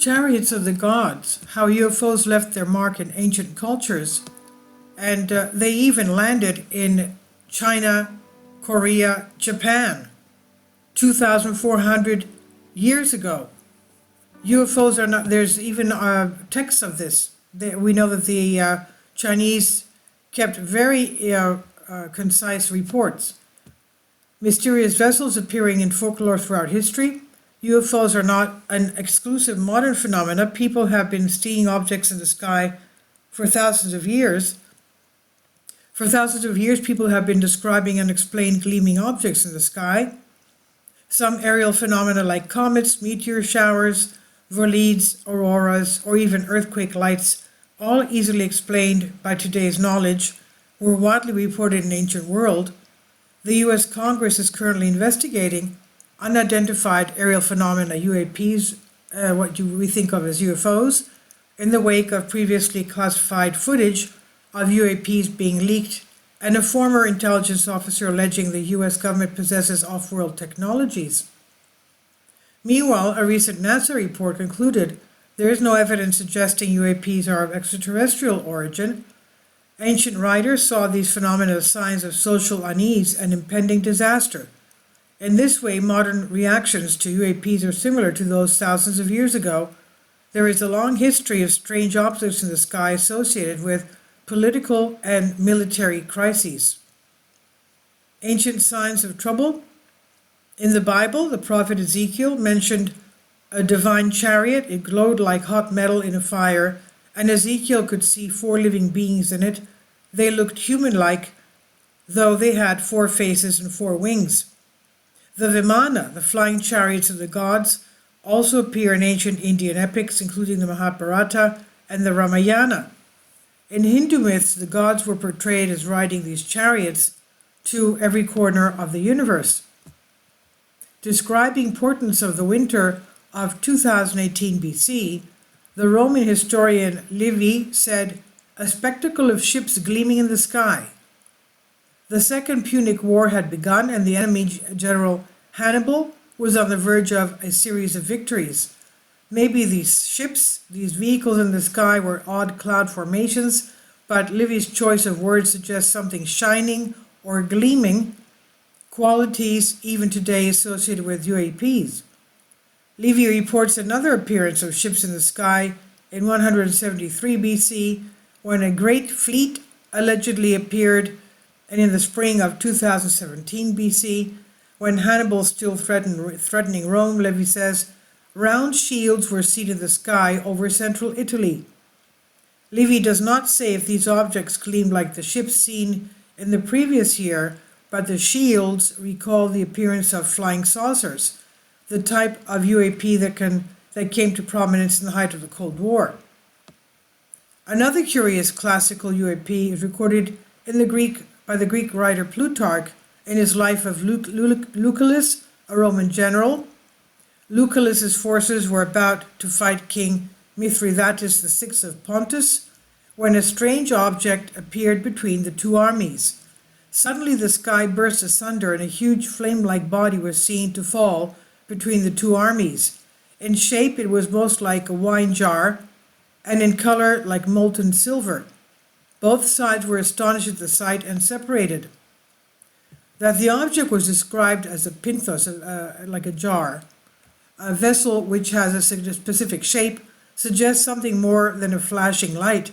Chariots of the Gods, how UFOs left their mark in ancient cultures, and they even landed in China, Korea, Japan, 2,400 years ago. UFOs are not, there's even texts of this. We know that the Chinese kept very concise reports. Mysterious vessels appearing in folklore throughout history. UFOs are not an exclusive modern phenomena. People have been seeing objects in the sky for thousands of years. For thousands of years, people have been describing unexplained gleaming objects in the sky. Some aerial phenomena like comets, meteor showers, bolides, auroras, or even earthquake lights, all easily explained by today's knowledge, were widely reported in the ancient world. The U.S. Congress is currently investigating unidentified aerial phenomena, UAPs, we think of as UFOs, in the wake of previously classified footage of UAPs being leaked and a former intelligence officer alleging the U.S. government possesses off-world technologies. Meanwhile, a recent NASA report concluded there is no evidence suggesting UAPs are of extraterrestrial origin. Ancient writers saw these phenomena as signs of social unease and impending disaster. In this way, modern reactions to UAPs are similar to those thousands of years ago. There is a long history of strange objects in the sky associated with political and military crises. Ancient signs of trouble. In the Bible, the prophet Ezekiel mentioned a divine chariot. It glowed like hot metal in a fire, and Ezekiel could see 4 living beings in it. They looked human-like, though they had 4 faces and 4 wings. The Vimana, the flying chariots of the gods, also appear in ancient Indian epics, including the Mahabharata and the Ramayana. In Hindu myths, the gods were portrayed as riding these chariots to every corner of the universe. Describing portents of the winter of 2018 BC, the Roman historian Livy said, "A spectacle of ships gleaming in the sky." The Second Punic War had begun, and the enemy general Hannibal was on the verge of a series of victories. Maybe these ships, these vehicles in the sky, were odd cloud formations, but Livy's choice of words suggests something shining or gleaming, qualities even today associated with UAPs. Livy reports another appearance of ships in the sky in 173 BC, when a great fleet allegedly appeared, and in the spring of 2017 BC, when Hannibal still threatening Rome, Livy says, round shields were seen in the sky over central Italy. Livy does not say if these objects gleamed like the ships seen in the previous year, but the shields recall the appearance of flying saucers, the type of UAP that came to prominence in the height of the Cold War. Another curious classical UAP is recorded by the Greek writer Plutarch in his life of Lucullus, a Roman general. Lucullus's forces were about to fight King Mithridates VI of Pontus when a strange object appeared between the 2 armies. Suddenly the sky burst asunder and a huge flame-like body was seen to fall between the 2 armies. In shape it was most like a wine jar, and in color like molten silver. Both sides were astonished at the sight and separated. That the object was described as a pinthos, like a jar, a vessel which has a specific shape, suggests something more than a flashing light.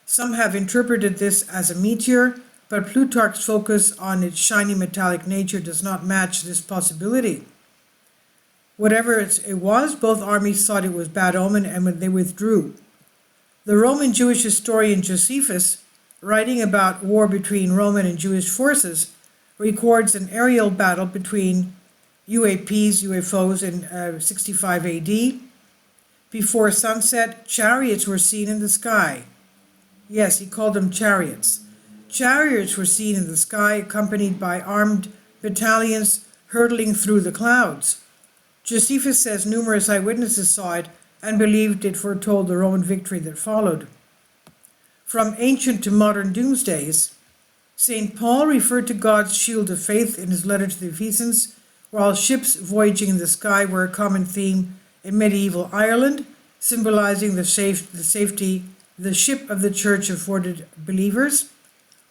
Some have interpreted this as a meteor, but Plutarch's focus on its shiny metallic nature does not match this possibility. Whatever it was, both armies thought it was bad omen and they withdrew. The Roman Jewish historian Josephus, writing about war between Roman and Jewish forces, records an aerial battle between UFOs in 65 AD. Before sunset, chariots were seen in the sky. Yes, he called them chariots. Chariots were seen in the sky, accompanied by armed battalions hurtling through the clouds. Josephus says numerous eyewitnesses saw it and believed it foretold the Roman victory that followed. From ancient to modern doomsdays, St. Paul referred to God's shield of faith in his letter to the Ephesians, while ships voyaging in the sky were a common theme in medieval Ireland. symbolizing the safety the ship of the church afforded believers.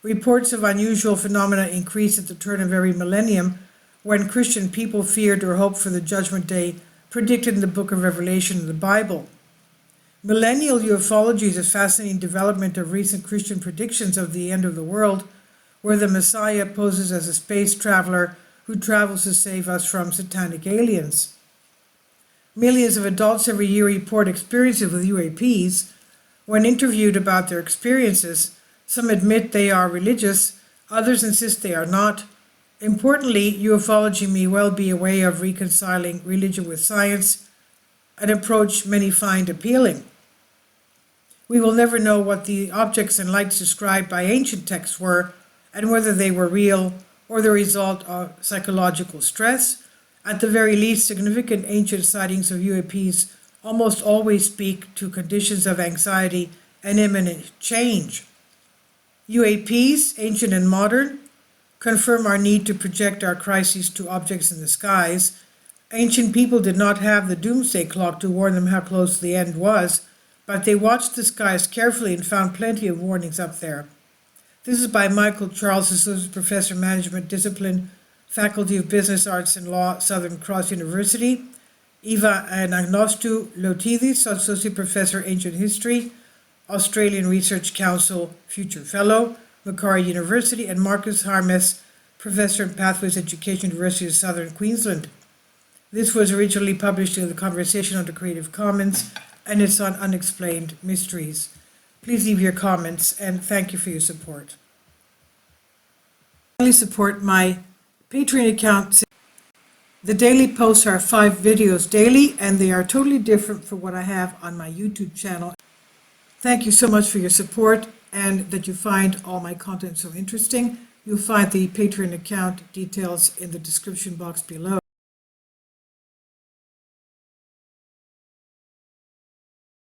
Reports of unusual phenomena increased at the turn of every millennium when Christian people feared or hoped for the judgment day predicted in the book of Revelation in the Bible. Millennial ufology is a fascinating development of recent Christian predictions of the end of the world, where the Messiah poses as a space traveler who travels to save us from satanic aliens. Millions of adults every year report experiences with UAPs. When interviewed about their experiences, some admit they are religious, others insist they are not. Importantly, ufology may well be a way of reconciling religion with science, an approach many find appealing. We will never know what the objects and lights described by ancient texts were, and whether they were real or the result of psychological stress. At the very least, significant ancient sightings of UAPs almost always speak to conditions of anxiety and imminent change. UAPs, ancient and modern, confirm our need to project our crises to objects in the skies. Ancient people did not have the doomsday clock to warn them how close the end was, but they watched the skies carefully and found plenty of warnings up there. This is by Michael Charles, Associate Professor, Management Discipline, Faculty of Business Arts and Law, Southern Cross University. Eva Anagnostou Lotidis, Associate Professor, Ancient History, Australian Research Council Future Fellow, Macquarie University, and Marcus Harmes, Professor in Pathways Education, University of Southern Queensland. This was originally published in the Conversation under Creative Commons, and it's on Unexplained Mysteries. Please leave your comments, and thank you for your support. Finally, support my Patreon account. The daily posts are 5 videos daily, and they are totally different from what I have on my YouTube channel. Thank you so much for your support and that you find all my content so interesting. You'll find the Patreon account details in the description box below.